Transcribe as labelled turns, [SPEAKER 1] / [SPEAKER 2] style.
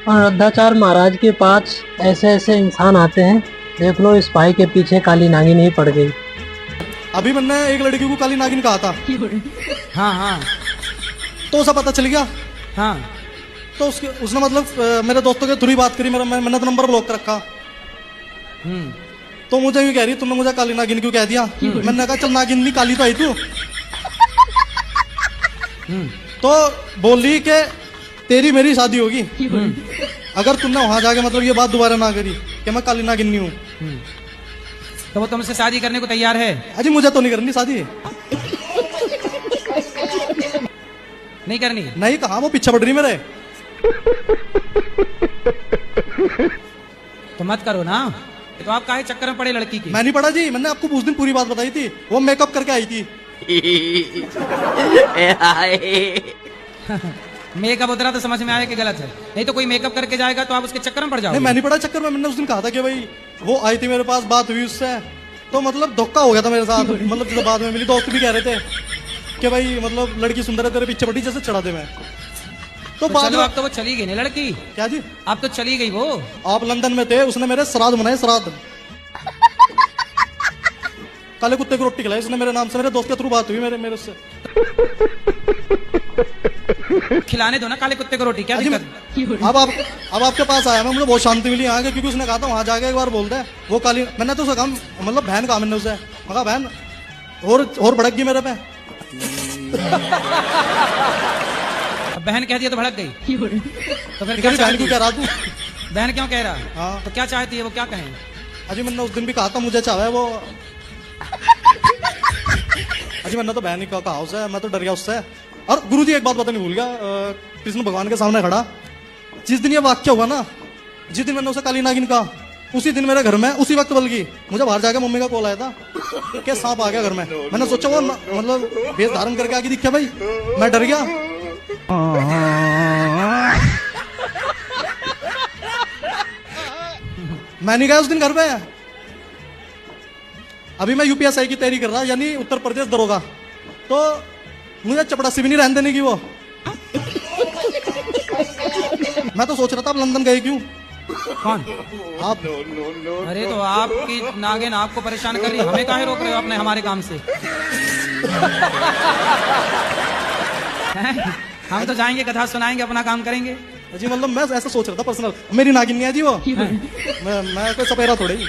[SPEAKER 1] और रद्धाचार महाराज के पास ऐसे ऐसे इंसान आते हैं। देख लो, इस भाई के पीछे काली नागिन ही पड़ गई।
[SPEAKER 2] अभी मैंने एक लड़की को काली नागिन कहा था,
[SPEAKER 3] हाँ हाँ
[SPEAKER 2] तो उसे पता चल गया।
[SPEAKER 3] हाँ।
[SPEAKER 2] तो उसने मतलब मेरे दोस्तों के थ्रू ही बात करी, मैंने तो नंबर ब्लॉक कर रखा। तो मुझे ये कह रही, तुमने मुझे काली नागिन क्यों कह दिया? मैंने कहा चल नागिन नहीं, काली तो आई तू। तो बोली कि तेरी मेरी शादी होगी अगर तुमने वहां जाके मतलब ये बात दोबारा ना करी कि मैं काली नागिन नहीं हूँ।
[SPEAKER 3] तो वो तुमसे शादी करने को तैयार है?
[SPEAKER 2] अजी मुझे तो नहीं करनी शादी।
[SPEAKER 3] नहीं करनी?
[SPEAKER 2] नहीं, कहा, वो पीछे पड़ रही मेरे।
[SPEAKER 3] तो मत करो ना। तो आप काहे चक्कर में पड़े लड़की की?
[SPEAKER 2] मैं नहीं पड़ा जी, मैंने आपको उस दिन पूरी बात बताई थी। वो मेकअप करके आई थी।
[SPEAKER 3] मेकअप उतरा तो समझ में आया कि गलत है, नहीं तो कोई मेकअप करके जाएगा तो आप उसके चक्कर में पड़ जाओगे।
[SPEAKER 2] नहीं, मैं नहीं पड़ा चक्कर में। मैंने उस दिन कहा था कि भाई वो आई थी मेरे पास, बात हुई उससे, तो मतलब धोखा हो गया था मेरे साथ। मतलब जब बाद में मिली, दोस्त भी कह रहे थे कि भाई मतलब लड़की सुंदर है, तेरे पीछे पड़ी जैसे चढ़ा दे मैं। तो बाद में
[SPEAKER 3] अब तो वो चली गई ना लड़की।
[SPEAKER 2] क्या जी?
[SPEAKER 3] अब तो चली गई वो।
[SPEAKER 2] आप लंदन में थे, उसने मेरे श्राद्ध मनाए, श्राद्ध। काले कुत्ते को रोटी खिलाई उसने मेरे नाम से। मेरे दोस्त के थ्रू बात हुई मेरे उससे।
[SPEAKER 3] खिलाने दो ना काले कुत्ते को रोटी, क्या दिक्कत?
[SPEAKER 2] अब आपके पास आया मैं, मुझे बहुत शांति मिली यहाँ के, क्योंकि उसने कहा था वहां जाके एक बार बोलते हैं वो काली। मैंने तो उसे कहा, मतलब बहन कहा मैंने उसे, कहा बहन और भड़क गई मेरे पे।
[SPEAKER 3] बहन कह दिया तो भड़क गई? तो फिर क्या
[SPEAKER 2] बहन क्यों कह रहा तू?
[SPEAKER 3] बहन क्यों कह रहा?
[SPEAKER 2] हाँ,
[SPEAKER 3] तो क्या चाहती है वो, क्या कहें?
[SPEAKER 2] अजी मैंने उस दिन भी कहा था मुझे चाहे वो। अजी मैंने तो बहन ही कहा उसे, मैं तो डर गया उससे। और गुरुजी एक बात बतानी भूल गया, कृष्ण भगवान के सामने खड़ा, जिस दिन ये वाक्य हुआ ना, जिस दिन मैंने उसे काली नागिन कहा, उसी दिन मेरे घर में उसी वक्त बल्कि मुझे बाहर जाके मम्मी का कॉल आया था कि सांप आ गया घर में। मैंने सोचा वो मतलब वेश धारण करके आगे दिखा भाई, मैं डर गया। मैं नहीं गया उस दिन घर पे। अभी मैं यूपीएसआई की तैयारी कर रहा, यानी उत्तर प्रदेश दरोगा। तो मुझे चपड़ासी भी नहीं रहने देने की वो। मैं तो सोच रहा था आप लंदन गए क्यों?
[SPEAKER 3] कौन?
[SPEAKER 2] आप।
[SPEAKER 3] अरे तो आपकी नागिन आपको परेशान कर रही, हमें काहे रोक रहे हो अपने हमारे काम से? हम तो जाएंगे, कथा सुनाएंगे, अपना काम करेंगे
[SPEAKER 2] जी। मतलब मैं ऐसा सोच रहा था पर्सनल, मेरी नागिन नहीं है जी वो। मैं कोई सपेरा थोड़े ही।